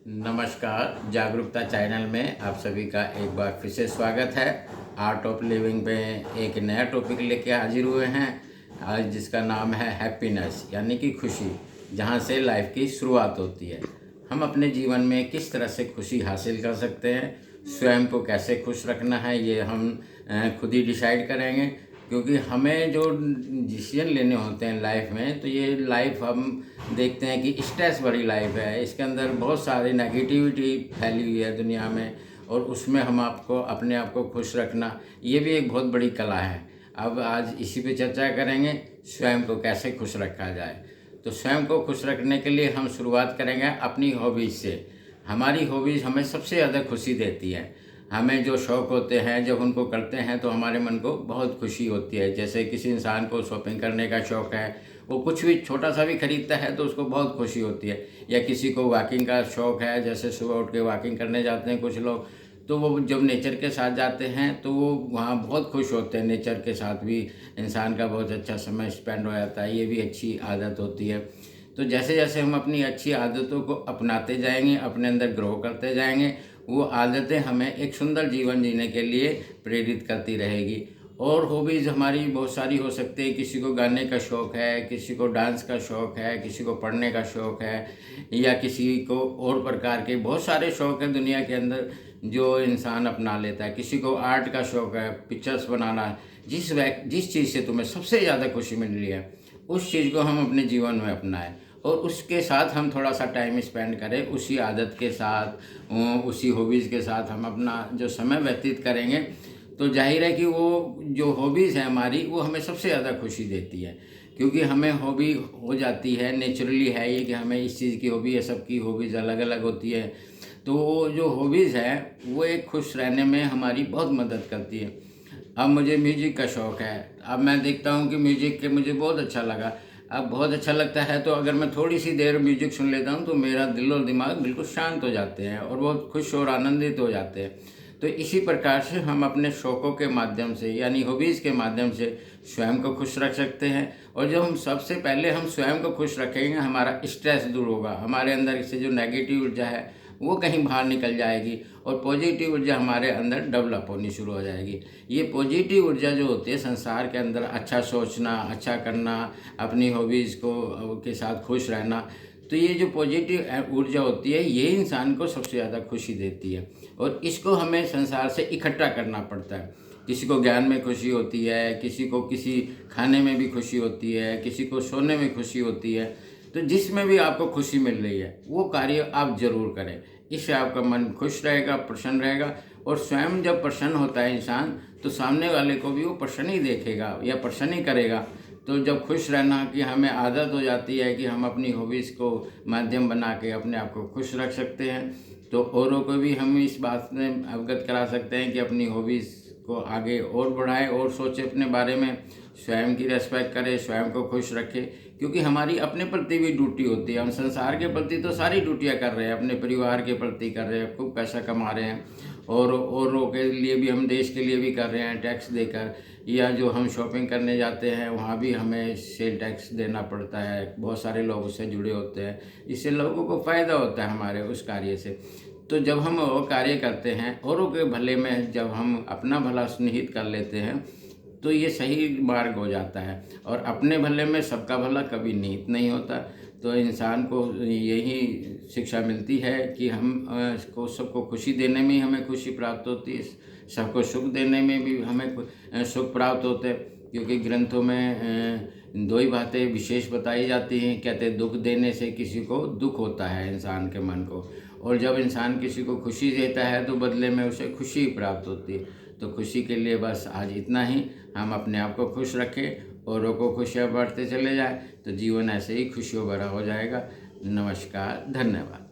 नमस्कार, जागरूकता चैनल में आप सभी का एक बार फिर से स्वागत है। आर्ट ऑफ लिविंग पे एक नया टॉपिक लेके हाजिर हुए हैं आज, जिसका नाम है हैप्पीनेस, यानी कि खुशी, जहां से लाइफ की शुरुआत होती है। हम अपने जीवन में किस तरह से खुशी हासिल कर सकते हैं, स्वयं को कैसे खुश रखना है, ये हम खुद ही डिसाइड करेंगे। क्योंकि हमें जो डिसीजन लेने होते हैं लाइफ में, तो ये लाइफ हम देखते हैं कि स्ट्रेस भरी लाइफ है। इसके अंदर बहुत सारी नेगेटिविटी फैली हुई है दुनिया में, और उसमें हम आपको अपने आप को खुश रखना, ये भी एक बहुत बड़ी कला है। अब आज इसी पे चर्चा करेंगे, स्वयं को कैसे खुश रखा जाए। तो स्वयं को खुश रखने के लिए हम शुरुआत करेंगे अपनी हॉबीज़ से। हमारी हॉबीज़ हमें सबसे ज़्यादा खुशी देती है। हमें जो शौक़ होते हैं, जब उनको करते हैं तो हमारे मन को बहुत खुशी होती है। जैसे किसी इंसान को शॉपिंग करने का शौक़ है, वो कुछ भी छोटा सा भी खरीदता है तो उसको बहुत खुशी होती है। या किसी को वॉकिंग का शौक़ है, जैसे सुबह उठ के वॉकिंग करने जाते हैं कुछ लोग, तो वो जब नेचर के साथ जाते हैं तो वो वहाँ बहुत खुश होते हैं। नेचर के साथ भी इंसान का बहुत अच्छा समय स्पेंड हो जाता है, ये भी अच्छी आदत होती है। तो जैसे जैसे हम अपनी अच्छी आदतों को अपनाते जाएंगे, अपने अंदर ग्रो करते जाएंगे, वो आदतें हमें एक सुंदर जीवन जीने के लिए प्रेरित करती रहेगी। और हॉबीज़ हमारी बहुत सारी हो सकती है। किसी को गाने का शौक़ है, किसी को डांस का शौक़ है, किसी को पढ़ने का शौक़ है, या किसी को और प्रकार के बहुत सारे शौक़ हैं दुनिया के अंदर जो इंसान अपना लेता है। किसी को आर्ट का शौक़ है, पिक्चर्स बनाना। जिस चीज़ से तुम्हें सबसे ज़्यादा खुशी मिल रही है, उस चीज़ को हम अपने जीवन में अपनाएं, और उसके साथ हम थोड़ा सा टाइम स्पेंड करें। उसी आदत के साथ, उसी हॉबीज़ के साथ हम अपना जो समय व्यतीत करेंगे, तो जाहिर है कि वो जो हॉबीज़ है हमारी, वो हमें सबसे ज़्यादा खुशी देती है। क्योंकि हमें हॉबी हो जाती है, नेचुरली है ये कि हमें इस चीज़ की हॉबी है। सबकी हॉबीज़ अलग अलग होती है। तो वो जो हॉबीज़ है, वो एक खुश रहने में हमारी बहुत मदद करती है। अब मुझे म्यूज़िक का शौक़ है। अब मैं देखता हूँ कि म्यूज़िक के मुझे बहुत अच्छा लगा। अब बहुत अच्छा लगता है तो अगर मैं थोड़ी सी देर म्यूज़िक सुन लेता हूँ तो मेरा दिल और दिमाग बिल्कुल शांत हो जाते हैं और बहुत खुश और आनंदित हो जाते हैं। तो इसी प्रकार से हम अपने शौक़ों के माध्यम से, यानी हॉबीज़ के माध्यम से, स्वयं को खुश रख सकते हैं। और जब हम सबसे पहले हम स्वयं को खुश रखेंगे, हमारा स्ट्रेस दूर होगा, हमारे अंदर से जो नेगेटिव ऊर्जा है वो कहीं बाहर निकल जाएगी, और पॉजिटिव ऊर्जा हमारे अंदर डेवलप होनी शुरू हो जाएगी। ये पॉजिटिव ऊर्जा जो होती है संसार के अंदर, अच्छा सोचना, अच्छा करना, अपनी हॉबीज़ को के साथ खुश रहना, तो ये जो पॉजिटिव ऊर्जा होती है, ये इंसान को सबसे ज़्यादा खुशी देती है। और इसको हमें संसार से इकट्ठा करना पड़ता है। किसी को ज्ञान में खुशी होती है, किसी को किसी खाने में भी खुशी होती है, किसी को सोने में खुशी होती है। तो जिसमें भी आपको खुशी मिल रही है, वो कार्य आप ज़रूर करें। इससे आपका मन खुश रहेगा, प्रसन्न रहेगा। और स्वयं जब प्रसन्न होता है इंसान, तो सामने वाले को भी वो प्रसन्न ही देखेगा या प्रसन्न ही करेगा। तो जब खुश रहना की हमें आदत हो जाती है कि हम अपनी हॉबीज़ को माध्यम बना के अपने आप को खुश रख सकते हैं, तो औरों को भी हम इस बात में अवगत करा सकते हैं कि अपनी हॉबीज़ को आगे और बढ़ाएं और सोचें अपने बारे में, स्वयं की रिस्पेक्ट करें, स्वयं को खुश रखें। क्योंकि हमारी अपने प्रति भी ड्यूटी होती है। हम संसार के प्रति तो सारी ड्यूटियाँ कर रहे हैं, अपने परिवार के प्रति कर रहे हैं, खूब पैसा कमा रहे हैं, और औरों के लिए भी, हम देश के लिए भी कर रहे हैं टैक्स देकर। या जो हम शॉपिंग करने जाते हैं, वहाँ भी हमें सेल टैक्स देना पड़ता है। बहुत सारे लोग उससे जुड़े होते हैं, इससे लोगों को फ़ायदा होता है हमारे उस कार्य से। तो जब हम वो कार्य करते हैं, औरों के भले में जब हम अपना भला सुनिहित कर लेते हैं, तो ये सही मार्ग हो जाता है। और अपने भले में सबका भला कभी निहित नहीं होता। तो इंसान को यही शिक्षा मिलती है कि हम सबको खुशी देने में ही हमें खुशी प्राप्त होती है, सबको सुख देने में भी हमें सुख प्राप्त होते हैं। क्योंकि ग्रंथों में दो ही बातें विशेष बताई जाती हैं। कहते हैं, दुख देने से किसी को दुख होता है इंसान के मन को, और जब इंसान किसी को खुशी देता है तो बदले में उसे खुशी प्राप्त होती है। तो खुशी के लिए बस आज इतना ही। हम अपने आप को खुश रखें, औरों को खुशियाँ बांटते चले जाएं, तो जीवन ऐसे ही खुशियों भरा हो जाएगा। नमस्कार, धन्यवाद।